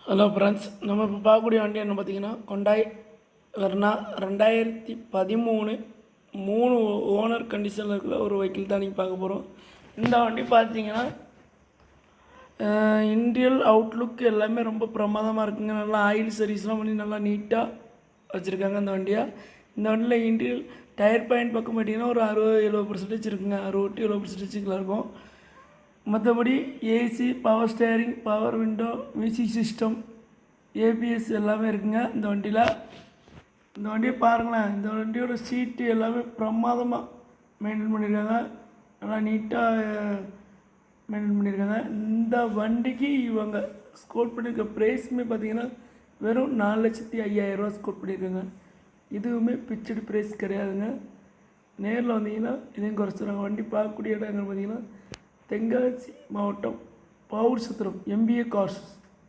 Hello friends, நம்ம இப்போ பார்க்கக்கூடிய வண்டி என்ன பார்த்தீங்கன்னா கொண்டாய் வெர்னா 2013 3 ஓனர் கண்டிஷனில் இருக்கிற ஒரு வெஹிக்கிள் தான் நீங்கள் பார்க்க போகிறோம். இந்த வண்டி பார்த்தீங்கன்னா இன்டீரியல் அவுட்லுக் எல்லாமே ரொம்ப பிரமாதமாக இருக்குங்க. நல்லா ஆயில் சர்வீஸ்லாம் பண்ணி நல்லா நீட்டாக வச்சுருக்காங்க இந்த வண்டியை. இந்த வண்டியில் இன்டீரியல் டயர் பாயிண்ட் பக்கம் பார்த்தீங்கன்னா ஒரு 60-70% இருக்குங்க. 60-70% இருக்கும். மற்றபடி AC, power steering, power window, music system, ABS எல்லாமே இருக்குங்க இந்த வண்டியில். இந்த வண்டியை பாருங்களேன், இந்த வண்டியோட சீட்டு எல்லாமே பிரமாதமாக மெயின்டைன் பண்ணியிருக்காங்க. நல்லா நீட்டாக மெயின்டைன் பண்ணியிருக்காங்க. இந்த வண்டிக்கு இவங்க ஸ்கோர் பண்ணியிருக்க ப்ரைஸுமே பார்த்திங்கன்னா வெறும் 4,05,000 ஸ்கோர் பண்ணியிருக்காங்க. இதுவுமே பிக்சடு ப்ரைஸ் கிடையாதுங்க. நேரில் வந்தீங்கன்னா இதையும் குறைச்சிடுறாங்க. வண்டி பார்க்கக்கூடிய இடங்கள் பார்த்திங்கன்னா தென்காசி மாவட்டம் பாவூர் சத்திரம் MBA கார்ஸ்.